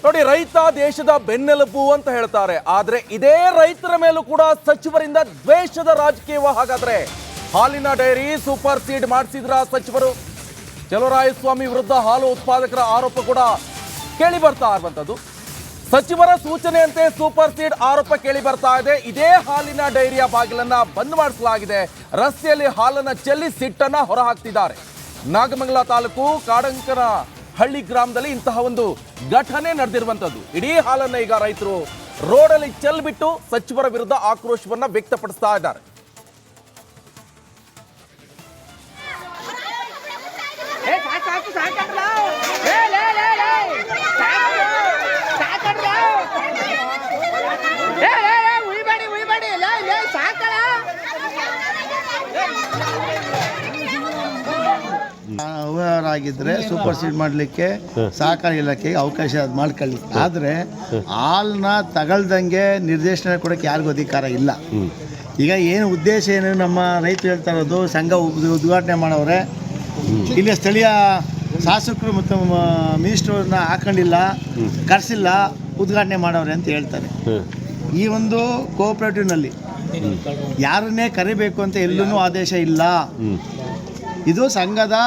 ನೋಡಿ, ರೈತ ದೇಶದ ಬೆನ್ನೆಲುಬು ಅಂತ ಹೇಳ್ತಾರೆ. ಆದ್ರೆ ಇದೇ ರೈತರ ಮೇಲೂ ಕೂಡ ಸಚಿವರಿಂದ ದ್ವೇಷದ ರಾಜಕೀಯ. ಹಾಗಾದ್ರೆ ಹಾಲಿನ ಡೈರಿ ಸೂಪರ್ ಸೀಡ್ ಮಾಡಿಸಿದ್ರ ಸಚಿವರು? ಚಲುವರಾಯಸ್ವಾಮಿ ವಿರುದ್ಧ ಹಾಲು ಉತ್ಪಾದಕರ ಆರೋಪ ಕೂಡ ಕೇಳಿ ಬರ್ತಾ ಇರುವಂತದ್ದು. ಸಚಿವರ ಸೂಚನೆಯಂತೆ ಸೂಪರ್ ಸೀಡ್ ಆರೋಪ ಕೇಳಿ ಬರ್ತಾ ಇದೆ. ಇದೇ ಹಾಲಿನ ಡೈರಿಯ ಬಾಗಿಲನ್ನ ಬಂದ್ ಮಾಡಿಸಲಾಗಿದೆ. ರಸ್ತೆಯಲ್ಲಿ ಹಾಲನ್ನ ಚೆಲ್ಲಿ ಸಿಟ್ಟನ್ನ ಹೊರಹಾಕ್ತಿದ್ದಾರೆ. ನಾಗಮಂಗಲ ತಾಲೂಕು ಕಾಡಂಕನ ಹಳ್ಳಿ ಗ್ರಾಮದಲ್ಲಿ ಇಂತಹ ಒಂದು ಘಟನೆ ನಡೆದಿರುವಂತದ್ದು. ಇಡೀ ಹಾಲನ್ನ ಈಗ ರೈತರು ರೋಡಲ್ಲಿ ಚೆಲ್ಬಿಟ್ಟು ಸಚಿವರ ವಿರುದ್ಧ ಆಕ್ರೋಶವನ್ನ ವ್ಯಕ್ತಪಡಿಸ್ತಾ ಇದ್ದಾರೆ. ಆಗಿದ್ರೆ ಸೂಪರ್ ಸೀಡ್ ಮಾಡಲಿಕ್ಕೆ ಸಹಕಾರ ಇಲಾಖೆಗೆ ಅವಕಾಶ ಮಾಡ್ಕೊಳ್ಳಿ. ಆದರೆ ಹಾಲನ್ನ ತಗೊಳ್ದಂಗೆ ನಿರ್ದೇಶನ ಕೊಡೋಕ್ಕೆ ಯಾರಿಗೂ ಅಧಿಕಾರ ಇಲ್ಲ. ಈಗ ಏನು ಉದ್ದೇಶ ಏನು ನಮ್ಮ ರೈತರು ಹೇಳ್ತಾ ಇರೋದು, ಸಂಘ ಉದ್ಘಾಟನೆ ಮಾಡವ್ರೆ, ಇಲ್ಲಿ ಸ್ಥಳೀಯ ಶಾಸಕರು ಮತ್ತು ಮಿನಿಸ್ಟ್ರನ್ನ ಹಾಕೊಂಡಿಲ್ಲ, ಕರೆಸಿಲ್ಲ, ಉದ್ಘಾಟನೆ ಮಾಡವ್ರೆ ಅಂತ ಹೇಳ್ತಾರೆ. ಈ ಒಂದು ಕೋಆಪರೇಟಿವ್ನಲ್ಲಿ ಯಾರನ್ನೇ ಕರಿಬೇಕು ಅಂತ ಎಲ್ಲೂ ಆದೇಶ ಇಲ್ಲ. ಇದು ಸಂಘದ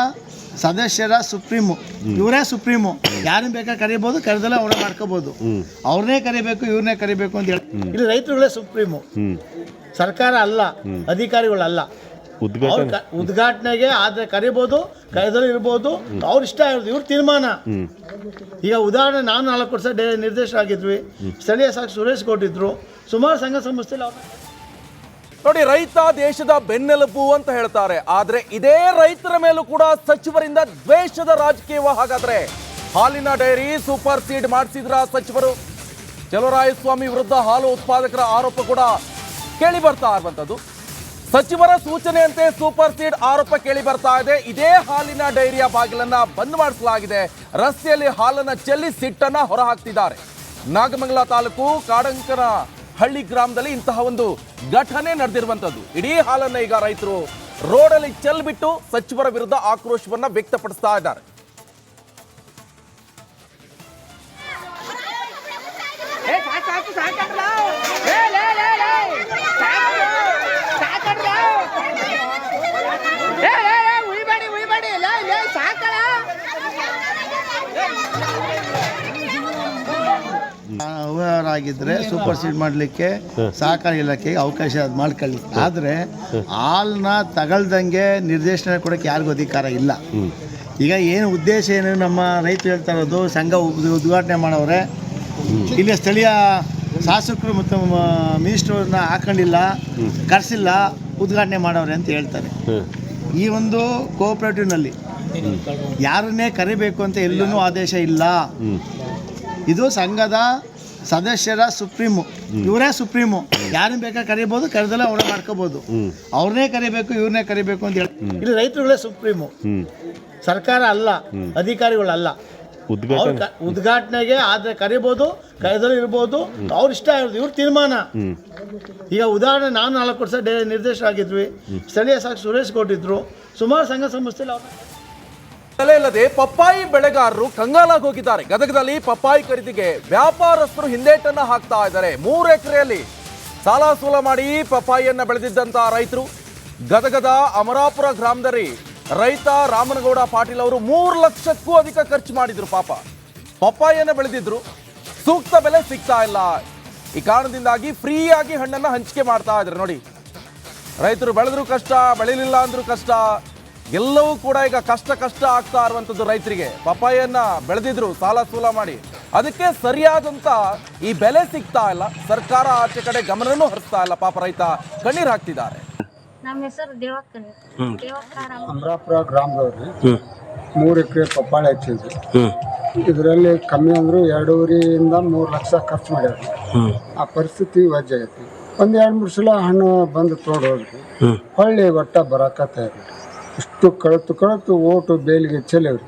ಸದಸ್ಯರ ಸುಪ್ರೀಮು, ಇವರೇ ಸುಪ್ರೀಮು. ಯಾರನ್ನ ಬೇಕಾದ್ರೆ ಕರಿಬೋದು, ಕರೆದಲ್ಲ ಅವರೇ ಮಾಡ್ಕೋಬೋದು. ಅವ್ರನ್ನೇ ಕರಿಬೇಕು, ಇವ್ರನ್ನೇ ಕರಿಬೇಕು ಅಂತ ಹೇಳಿ ಇಲ್ಲಿ ರೈತರುಗಳೇ ಸುಪ್ರೀಮು, ಸರ್ಕಾರ ಅಲ್ಲ, ಅಧಿಕಾರಿಗಳಲ್ಲ. ಉದ್ಘಾಟನೆಗೆ ಆದರೆ ಕರಿಬೋದು, ಕರೆದಲ್ಲೂ ಇರ್ಬೋದು, ಅವ್ರು ಇಷ್ಟ ಇರೋದು, ಇವ್ರ ತೀರ್ಮಾನ. ಈಗ ಉದಾಹರಣೆ, ನಾನು 4 ವರ್ಷ ನಿರ್ದೇಶಕ ಆಗಿದ್ವಿ, ಸ್ಥಳೀಯ ಸಾಕ್ಷಿ ಸುರೇಶ್ ಕೊಟ್ಟಿದ್ರು, ಸುಮಾರು ಸಂಘ ಸಂಸ್ಥೆಯಲ್ಲಿ. ನೋಡಿ, ರೈತ ದೇಶದ ಬೆನ್ನೆಲುಬು ಅಂತ ಹೇಳ್ತಾರೆ. ಆದ್ರೆ ಇದೇ ರೈತರ ಮೇಲೂ ಕೂಡ ಸಚಿವರಿಂದ ದ್ವೇಷದ ರಾಜಕೀಯ. ಹಾಗಾದ್ರೆ ಹಾಲಿನ ಡೈರಿ ಸೂಪರ್ ಸೀಡ್ ಮಾಡಿಸಿದ್ರ ಸಚಿವರು? ಚಲುವರಾಯಸ್ವಾಮಿ ವಿರುದ್ಧ ಹಾಲು ಉತ್ಪಾದಕರ ಆರೋಪ ಕೂಡ ಕೇಳಿ ಬರ್ತಾ ಇರುವಂತದ್ದು. ಸಚಿವರ ಸೂಚನೆಯಂತೆ ಸೂಪರ್ ಸೀಡ್ ಆರೋಪ ಕೇಳಿ ಬರ್ತಾ ಇದೆ. ಇದೇ ಹಾಲಿನ ಡೈರಿಯ ಬಾಗಿಲನ್ನ ಬಂದ್ ಮಾಡಿಸಲಾಗಿದೆ. ರಸ್ತೆಯಲ್ಲಿ ಹಾಲನ್ನ ಚೆಲ್ಲಿ ಸಿಟ್ಟನ್ನ ಹೊರಹಾಕ್ತಿದ್ದಾರೆ. ನಾಗಮಂಗಲ ತಾಲೂಕು ಕಾಡಂಕನ ಹಳ್ಳಿ ಗ್ರಾಮದಲ್ಲಿ ಇಂತಹ ಒಂದು ಘಟನೆ ನಡೆದಿರುವಂತದ್ದು. ಇಡೀ ಹಾಲನ್ನ ಈಗ ರೈತರು ರೋಡಲ್ಲಿ ಚೆಲ್ಬಿಟ್ಟು ಸಚಿವರ ವಿರುದ್ಧ ಆಕ್ರೋಶವನ್ನ ವ್ಯಕ್ತಪಡಿಸ್ತಾ ಇದ್ದಾರೆ. ಆಗಿದ್ರೆ ಸೂಪರ್ ಸೀಡ್ ಮಾಡಲಿಕ್ಕೆ ಸಹಕಾರ ಇಲಾಖೆಗೆ ಅವಕಾಶ ಮಾಡ್ಕೊಳ್ಳಿ. ಆದರೆ ಹಾಲನ್ನ ತಗೊಳ್ದಂಗೆ ನಿರ್ದೇಶನ ಕೊಡೋಕ್ಕೆ ಯಾರಿಗೂ ಅಧಿಕಾರ ಇಲ್ಲ. ಈಗ ಏನು ಉದ್ದೇಶ ಏನು ನಮ್ಮ ರೈತರು ಹೇಳ್ತಾ ಇರೋದು, ಸಂಘ ಉದ್ಘಾಟನೆ ಮಾಡವ್ರೆ, ಇಲ್ಲಿ ಸ್ಥಳೀಯ ಶಾಸಕರು ಮತ್ತು ಮಿನಿಸ್ಟ್ರನ್ನ ಹಾಕೊಂಡಿಲ್ಲ, ಕರೆಸಿಲ್ಲ, ಉದ್ಘಾಟನೆ ಮಾಡವ್ರೆ ಅಂತ ಹೇಳ್ತಾರೆ. ಈ ಒಂದು ಕೋಆಪರೇಟಿವ್ನಲ್ಲಿ ಯಾರನ್ನೇ ಕರಿಬೇಕು ಅಂತ ಎಲ್ಲೂ ಆದೇಶ ಇಲ್ಲ. ಇದು ಸಂಘದ ಸದಸ್ಯರ ಸುಪ್ರೀಮು, ಇವರೇ ಸುಪ್ರೀಮು. ಯಾರನ್ನ ಬೇಕಾದ್ರೆ ಕರಿಬೋದು, ಕರೆದಲ್ಲ ಅವರೇ ಮಾಡ್ಕೋಬೋದು. ಅವ್ರನ್ನೇ ಕರಿಬೇಕು, ಇವ್ರನ್ನೇ ಕರಿಬೇಕು ಅಂತ ಹೇಳಿ ಇಲ್ಲಿ ರೈತರುಗಳೇ ಸುಪ್ರೀಮು, ಸರ್ಕಾರ ಅಲ್ಲ, ಅಧಿಕಾರಿಗಳಲ್ಲ. ಉದ್ಘಾಟನೆಗೆ ಆದರೆ ಕರಿಬೋದು, ಕರೆದಲ್ಲೂ ಇರ್ಬೋದು, ಅವ್ರು ಇಷ್ಟ ಇರೋದು, ಇವ್ರ ತೀರ್ಮಾನ. ಈಗ ಉದಾಹರಣೆ, ನಾನು 4 ವರ್ಷ ನಿರ್ದೇಶಕ ಆಗಿದ್ವಿ, ಸ್ಥಳೀಯ ಸಾಕ್ಷಿ ಸುರೇಶ್ ಕೊಟ್ಟಿದ್ರು, ಸುಮಾರು ಸಂಘ ಸಂಸ್ಥೆಯಲ್ಲಿ. ಇಲ್ಲದೆ ಪಪ್ಪಾಯಿ ಬೆಳೆಗಾರರು ಕಂಗಾಲಾಗಿ ಹೋಗಿದ್ದಾರೆ. ಗದಗದಲ್ಲಿ ಪಪ್ಪಾಯಿ ಖರೀದಿಗೆ ವ್ಯಾಪಾರಸ್ಥರು ಹಿಂದೇಟನ್ನ ಹಾಕ್ತಾ ಇದ್ದಾರೆ. 3 ಎಕರೆಯಲ್ಲಿ ಸಾಲ ಸೂಲ ಮಾಡಿ ಪಪ್ಪಾಯಿಯನ್ನ ಬೆಳೆದಿದ್ದಂತ ರೈತರು, ಗದಗದ ಅಮರಾಪುರ ಗ್ರಾಮದಲ್ಲಿ ರೈತ ರಾಮನಗೌಡ ಪಾಟೀಲ್ ಅವರು 3 ಲಕ್ಷಕ್ಕೂ ಅಧಿಕ ಖರ್ಚು ಮಾಡಿದ್ರು. ಪಾಪ ಪಪ್ಪಾಯಿಯನ್ನ ಬೆಳೆದಿದ್ರು, ಸೂಕ್ತ ಬೆಲೆ ಸಿಗ್ತಾ ಇಲ್ಲ. ಈ ಕಾರಣದಿಂದಾಗಿ ಫ್ರೀಯಾಗಿ ಹಣ್ಣನ್ನ ಹಂಚಿಕೆ ಮಾಡ್ತಾ ಇದ್ರು. ನೋಡಿ, ರೈತರು ಬೆಳೆದ್ರು ಕಷ್ಟ, ಬೆಳಿಲಿಲ್ಲ ಅಂದ್ರೂ ಕಷ್ಟ, ಎಲ್ಲವೂ ಕೂಡ ಈಗ ಕಷ್ಟ ಆಗ್ತಾ ಇರುವಂಥದ್ದು ರೈತರಿಗೆ. ಪಪ್ಪಾಯಿಯನ್ನ ಬೆಳೆದಿದ್ರು ಸಾಲ ಸೂಲ ಮಾಡಿ, ಅದಕ್ಕೆ ಸರಿಯಾದಂತ ಈ ಬೆಲೆ ಸಿಗ್ತಾ ಇಲ್ಲ. ಸರ್ಕಾರ ಆಚೆ ಕಡೆ ಗಮನನೂ ಹರಿಸ್ತಾ ಇಲ್ಲ. ಪಾಪ ರೈತ ಕಣ್ಣೀರು ಹಾಕ್ತಿದ್ದಾರೆ. ನಮ್ಮ ಹೆಸರು ಅಮರಾಪುರ ಗ್ರಾಮದವ್ರಿ. 3 ಎಕರೆ ಪಪ್ಪಾಳಿ ಹಚ್ಚಿದ್ವಿ. ಇದರಲ್ಲಿ ಕಮ್ಮಿ ಅಂದ್ರು 2.5 ಇಂದ 3 ಲಕ್ಷ ಖರ್ಚು ಮಾಡ್ಯಾರ. ಆ ಪರಿಸ್ಥಿತಿ ವಜ್ಜೆ ಐತಿ. 1-2-3 ಸಲ ಹಣ್ಣು ಬಂದು ತೋಡೋದ್ರಿ, ಹೊಳ್ಳಿ ಒಟ್ಟ ಬರಾಕತ್ತ ಇಷ್ಟು ಕಳತು ಓಟು ಬೇಲಿಗೆ ಚೆಲ್ಲವ್ರಿ.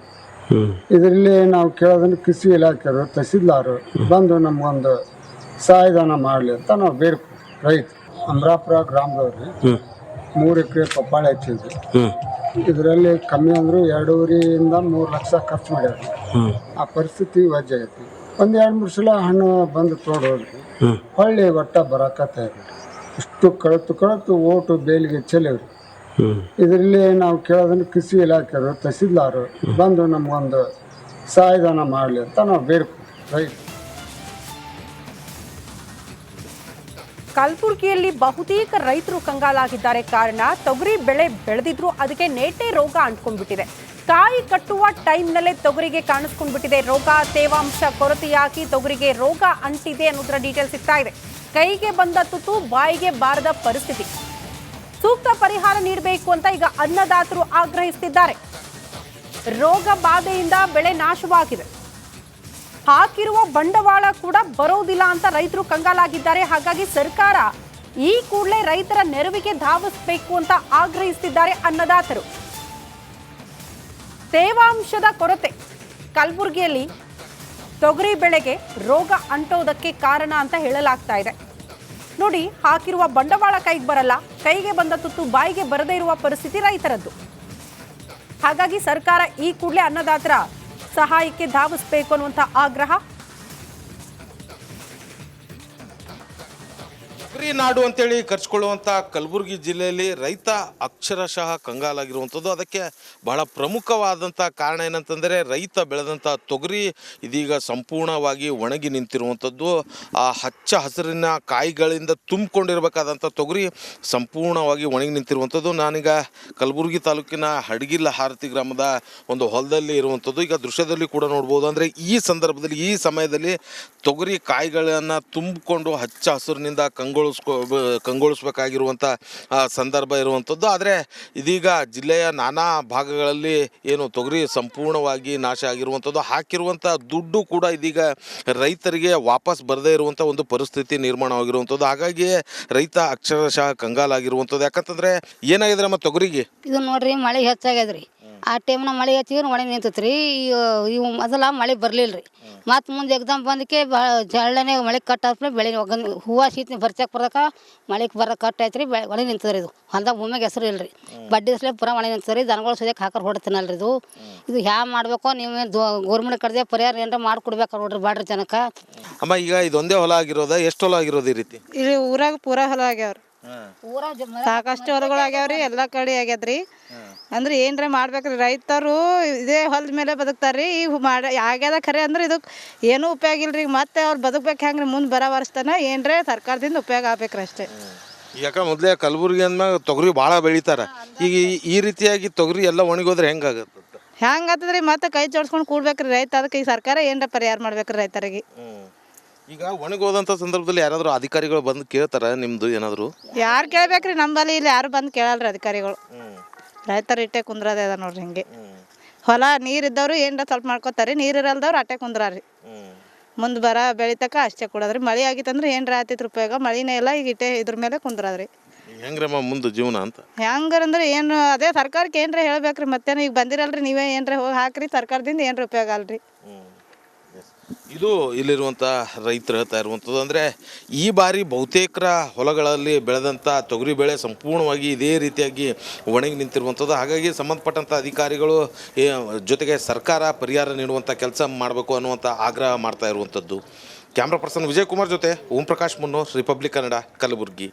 ಇದರಲ್ಲಿ ನಾವು ಕೇಳೋದನ್ನು ಕೃಷಿ ಇಲಾಖೆಯವರು, ತಹಸೀಲ್ದಾರು ಬಂದು ನಮಗೊಂದು ಸಹಾಯಧನ ಮಾಡಲಿ ಅಂತ ನಾವು ಬೇಕು. ರೈತ ಅಮರಾಪುರ ಗ್ರಾಮದವ್ರಿ. 3 ಎಕರೆ ಪಪ್ಪಾಳಿ ಹಚ್ಚಿದ್ವಿ. ಇದರಲ್ಲಿ ಕಮ್ಮಿ ಅಂದ್ರು 2.5 ಇಂದ 3 ಲಕ್ಷ ಖರ್ಚು ಮಾಡ್ಯಾರ. ಆ ಪರಿಸ್ಥಿತಿ ವಜ್ಜೆ ಐತಿ. ಒಂದು 2-3 ಸಲ ಹಣ್ಣು ಬಂದು ತೋಡೋದ್ರಿ ಹೊಳ್ಳಿ ಒಟ್ಟ ಬರಾಕತ್ತಾಯಿರಿ. ಇಷ್ಟು ಕಳತು ಓಟು ಬೇಲಿಗೆ ಚೆಲ್ಲವ್ರಿ. ಇದರಲ್ಲಿ ನಾವು ಕೇಳೋದನ್ನು ಕೃಷಿ ಇಲಾಖೆಯವರು ತಹಸೀಲ್ದಾರು ಬಂದು ನಮಗೊಂದು ಸಹಾಯಧನ ಮಾಡಲಿ ಅಂತ ನಾವು ಬೇಡ್ಕೊತೀವಿ ರೈತ. ಕಲಬುರಗಿಯಲ್ಲಿ ಬಹುತೇಕ ರೈತರು ಕಂಗಾಲಾಗಿದ್ದಾರೆ. ಕಾರಣ ತೊಗರಿ ಬೆಳೆ ಬೆಳೆದಿದ್ರು ಅದಕ್ಕೆ ನೇಟೆ ರೋಗ ಅಂಟ್ಕೊಂಡ್ಬಿಟ್ಟಿದೆ. ಕಾಯಿ ಕಟ್ಟುವ ಟೈಮ್ನಲ್ಲೇ ತೊಗರಿಗೆ ಕಾಣಿಸ್ಕೊಂಡ್ಬಿಟ್ಟಿದೆ ರೋಗ. ತೇವಾಂಶ ಕೊರತೆಯಾಗಿ ತೊಗರಿಗೆ ರೋಗ ಅಂಟಿದೆ ಅನ್ನೋದರ ಡೀಟೇಲ್ಸ್ ಸಿಗ್ತಾ ಇದೆ. ಕೈಗೆ ಬಂದ ತುತ್ತು ಬಾಯಿಗೆ ಬಾರದ ಪರಿಸ್ಥಿತಿ. ಸೂಕ್ತ ಪರಿಹಾರ ನೀಡಬೇಕು ಅಂತ ಈಗ ಅನ್ನದಾತರು ಆಗ್ರಹಿಸುತ್ತಿದ್ದಾರೆ. ರೋಗ ಬಾಧೆಯಿಂದ ಬೆಳೆ ನಾಶವಾಗಿದೆ. ಹಾಕಿರುವ ಬಂಡವಾಳ ಕೂಡ ಬರೋದಿಲ್ಲ ಅಂತ ರೈತರು ಕಂಗಾಲಾಗಿದ್ದಾರೆ. ಹಾಗಾಗಿ ಸರ್ಕಾರ ಈ ಕೂಡಲೇ ರೈತರ ನೆರವಿಗೆ ಧಾವಿಸಬೇಕು ಅಂತ ಆಗ್ರಹಿಸುತ್ತಿದ್ದಾರೆ ಅನ್ನದಾತರು. ತೇವಾಂಶದ ಕೊರತೆ ಕಲಬುರಗಿಯಲ್ಲಿ ತೊಗರಿ ಬೆಳೆಗೆ ರೋಗ ಅಂಟೋದಕ್ಕೆ ಕಾರಣ ಅಂತ ಹೇಳಲಾಗ್ತಾ ಇದೆ. ನೋಡಿ, ಹಾಕಿರುವ ಬಂಡವಾಳ ಕೈಗೆ ಬರಲ್ಲ, ಕೈಗೆ ಬಂದ ತುತ್ತು ಬಾಯಿಗೆ ಬರದೇ ಇರುವ ಪರಿಸ್ಥಿತಿ ರೈತರದ್ದು. ಹಾಗಾಗಿ ಸರ್ಕಾರ ಈ ಕೂಡಲೇ ಅನ್ನದಾತರ ಸಹಾಯಕ್ಕೆ ಧಾವಿಸಬೇಕು ಅನ್ನುವಂಥ ಆಗ್ರಹ. ತೊಗರಿ ನಾಡು ಅಂತೇಳಿ ಕರ್ಸ್ಕೊಳ್ಳುವಂಥ ಕಲಬುರಗಿ ಜಿಲ್ಲೆಯಲ್ಲಿ ರೈತ ಅಕ್ಷರಶಃ ಕಂಗಾಲಾಗಿರುವಂಥದ್ದು. ಅದಕ್ಕೆ ಬಹಳ ಪ್ರಮುಖವಾದಂಥ ಕಾರಣ ಏನಂತಂದರೆ ರೈತ ಬೆಳೆದಂಥ ತೊಗರಿ ಇದೀಗ ಸಂಪೂರ್ಣವಾಗಿ ಒಣಗಿ ನಿಂತಿರುವಂಥದ್ದು. ಆ ಹಚ್ಚ ಹಸಿರಿನ ಕಾಯಿಗಳಿಂದ ತುಂಬಿಕೊಂಡಿರಬೇಕಾದಂಥ ತೊಗರಿ ಸಂಪೂರ್ಣವಾಗಿ ಒಣಗಿ ನಿಂತಿರುವಂಥದ್ದು. ನಾನೀಗ ಕಲಬುರಗಿ ತಾಲೂಕಿನ ಹಡಗಿಲ್ಲ ಹಾರತಿ ಗ್ರಾಮದ ಒಂದು ಹೊಲದಲ್ಲಿ ಇರುವಂಥದ್ದು. ಈಗ ದೃಶ್ಯದಲ್ಲಿ ಕೂಡ ನೋಡ್ಬೋದು. ಅಂದರೆ ಈ ಸಂದರ್ಭದಲ್ಲಿ ಈ ಸಮಯದಲ್ಲಿ ತೊಗರಿ ಕಾಯಿಗಳನ್ನು ತುಂಬಿಕೊಂಡು ಹಚ್ಚ ಹಸಿರಿನಿಂದ ಕಂಗೊಳಿಸ್ಬೇಕಾಗಿರುವಂಥ ಸಂದರ್ಭ ಇರುವಂಥದ್ದು. ಆದರೆ ಇದೀಗ ಜಿಲ್ಲೆಯ ನಾನಾ ಭಾಗಗಳಲ್ಲಿ ಏನು ತೊಗರಿ ಸಂಪೂರ್ಣವಾಗಿ ನಾಶ ಆಗಿರುವಂಥದ್ದು. ಹಾಕಿರುವಂಥ ದುಡ್ಡು ಕೂಡ ಇದೀಗ ರೈತರಿಗೆ ವಾಪಸ್ ಬರದೇ ಇರುವಂಥ ಒಂದು ಪರಿಸ್ಥಿತಿ ನಿರ್ಮಾಣವಾಗಿರುವಂಥದ್ದು. ಹಾಗಾಗಿಯೇ ರೈತ ಅಕ್ಷರಶಃ ಕಂಗಾಲಾಗಿರುವಂಥದ್ದು. ಯಾಕಂತಂದರೆ ಏನಾಗಿದೆ ನಮ್ಮ ತೊಗರಿಗೆ ಇದು ನೋಡ್ರಿ, ಮಳೆ ಹೆಚ್ಚಾಗ್ಯದ್ರಿ. ಆ ಟೈಮ್ನ ಮಳೆ ಹೆಚ್ಚಿಗೆ ಒಣಗಿ ನಿಂತೈತೆ ರೀ. ಇವು ಮೊದಲ ಮಳೆ ಬರಲಿಲ್ಲ ರೀ. ಮತ್ತು ಮುಂದೆ ಎಕ್ಸಾಮ್ ಬಂದಕ್ಕೆ ಭಾಳ ಜಳ್ಳನೆ ಮಳೆ ಕಟ್ ಆದ್ಮೇಲೆ ಬೆಳೆ ಹೂವು ಶೀತ ಬರ್ಚಕ್ಕೆ ಬರ್ದಕ್ಕ ಮಳೆಗೆ ಬರೋ ಕಟ್ ಆಯ್ತು ರೀ. ಒಣಗಿ ನಿಂತದ್ರಿ. ಇದು ಹೊಲ್ದಾಗ ಭೂಮಿಗೆ ಹೆಸರು ಇಲ್ಲ ರೀ. ಬಡ್ಡಿ ಸಲ ಪೂರ ಒಣಗಿ ನಿಂತದ್ರಿ. ದನಗಳು ಸದ್ಯಕ್ಕೆ ಹಾಕರ್ ಹೊಡ್ತೀನಲ್ರಿ. ಇದು ಹ್ಯಾ ಮಾಡಬೇಕು, ನೀವು ಗೌರ್ಮೆಂಟ್ ಕಡೆದೇ ಪರಿಹಾರ ಏನಾರ ಮಾಡಿಕೊಡ್ಬೇಕು ನೋಡ್ರಿ ಬಾಡ್ರಿ ಜನಕ್ಕೆ. ಅಮ್ಮ, ಈಗ ಇದೊಂದೇ ಹೊಲ ಆಗಿರೋದ? ಎಷ್ಟು ಹೊಲ ಆಗಿರೋದು ಈ ರೀತಿ? ಇಲ್ಲಿ ಊರಾಗ ಪೂರ ಹೊಲ ಆಗ್ಯಾವ್ರಿ. ಸಾಕಷ್ಟು ಹೊಲಗಳು ಆಗ್ಯಾವ್ರಿ. ಎಲ್ಲ ಕಡೆ ಆಗ್ಯದ್ರಿ. ಅಂದ್ರೆ ಏನ್ರ ಮಾಡ್ಬೇಕ್ರಿ. ರೈತರು ಇದೇ ಹೊಲದ ಮೇಲೆ ಬದುಕ್ತಾರ್ರಿ. ಈಗ ಆಗ್ಯದ ಖರೆ ಅಂದ್ರೆ ಇದಕ್ಕೆ ಏನೂ ಉಪಯೋಗ ಇಲ್ರಿ. ಮತ್ತೆ ಅವ್ರು ಬದುಕ್ಬೇಕು ಹೆಂಗ್ರಿ ಮುಂದೆ ಬರೋ ವರ್ಷತನ ಏನ್ರ ಸರ್ಕಾರದಿಂದ ಉಪಯೋಗ ಆಗ್ಬೇಕ್ರಿ ಅಷ್ಟೇ. ಯಾಕೆ ಮೊದಲೇ ಕಲಬುರಗಿ ಅಂದ್ಮ್ಯಾಗ ತೊಗರಿ ಭಾಳ ಬೆಳಿತಾರೆ. ಈಗ ಈ ರೀತಿಯಾಗಿ ತೊಗರಿ ಎಲ್ಲ ಒಣಗೋದ್ರೆ ಹೆಂಗಾಗತ್ತೆ? ಹೆಂಗಾಗ್ತದ್ರಿ? ಮತ್ತೆ ಕೈ ಜೋಡಿಸ್ಕೊಂಡು ಕೂಡ್ಬೇಕ್ರಿ ರೈತ. ಅದಕ್ಕೆ ಈ ಸರ್ಕಾರ ಏನ್ರ ಪರಿಹಾರ ಮಾಡ್ಬೇಕ್ರಿ ರೈತರಿಗೆ. ಈಗ ಒಣಗೋದಂಥ ಸಂದರ್ಭದಲ್ಲಿ ಯಾರಾದರೂ ಅಧಿಕಾರಿಗಳು ಬಂದು ಕೇಳ್ತಾರ ನಿಮ್ದು ಏನಾದರೂ? ಯಾರು ಕೇಳ್ಬೇಕ್ರಿ? ನಮ್ಮಲ್ಲಿ ಇಲ್ಲಿ ಯಾರು ಬಂದು ಕೇಳಲ್ರಿ ಅಧಿಕಾರಿಗಳು. ರೈತರು ಇಟ್ಟೆ ಕುಂದ್ರದೇ ಅದ ನೋಡ್ರಿ. ಹಿಂಗೆ ಹೊಲ ನೀರಿದ್ದವ್ರು ಏನ್ರ ಸ್ವಲ್ಪ ಮಾಡ್ಕೋತಾರೆ, ನೀರಿರಲ್ದವ್ರು ಅಟ್ಟೆ ಕುಂದ್ರಾರಿ. ಮುಂದೆ ಬೆಳಿತಕ್ಕ ಅಷ್ಟೇ ಕೊಡೋದ್ರಿ. ಮಳೆ ಆಗಿತ್ತಂದ್ರೆ ಏನ್ರ ಆತಿತ್ತು ಉಪಯೋಗ. ಮಳಿನೇ ಇಲ್ಲ. ಈಗ ಇಟ್ಟೆ ಇದ್ರ ಮೇಲೆ ಕುಂದ್ರಾದ್ರಿ. ಹೆಂಗ್ರಮ್ಮ ಮುಂದೆ ಜೀವನ ಅಂತ? ಹೆಂಗಂದ್ರೆ ಏನು ಅದೇ ಸರ್ಕಾರಕ್ಕೆ ಏನ್ರ ಹೇಳ್ಬೇಕ್ರಿ. ಮತ್ತೇನು ಈಗ ಬಂದಿರಲ್ರಿ, ನೀವೇ ಏನ್ರ ಹೋಗಿ ಹಾಕ್ರಿ. ಸರ್ಕಾರದಿಂದ ಏನ್ರ ಉಪಯೋಗ ಅಲ್ರಿ. ಇದು ಇಲ್ಲಿರುವಂಥ ರೈತರು ಹೇಳ್ತಾ ಇರುವಂಥದ್ದು. ಅಂದರೆ ಈ ಬಾರಿ ಬಹುತೇಕರ ಹೊಲಗಳಲ್ಲಿ ಬೆಳೆದಂಥ ತೊಗರಿ ಬೆಳೆ ಸಂಪೂರ್ಣವಾಗಿ ಇದೇ ರೀತಿಯಾಗಿ ಒಣಗಿ ನಿಂತಿರುವಂಥದ್ದು. ಹಾಗಾಗಿ ಸಂಬಂಧಪಟ್ಟಂಥ ಅಧಿಕಾರಿಗಳು ಜೊತೆಗೆ ಸರ್ಕಾರ ಪರಿಹಾರ ನೀಡುವಂಥ ಕೆಲಸ ಮಾಡಬೇಕು ಅನ್ನುವಂಥ ಆಗ್ರಹ ಮಾಡ್ತಾ ಇರುವಂಥದ್ದು. ಕ್ಯಾಮ್ರಾ ಪರ್ಸನ್ ವಿಜಯ್ ಕುಮಾರ್ ಜೊತೆ ಓಂ ಪ್ರಕಾಶ್ ಮುನ್ನೂರ್, ರಿಪಬ್ಲಿಕ್ ಕನ್ನಡ, ಕಲಬುರಗಿ.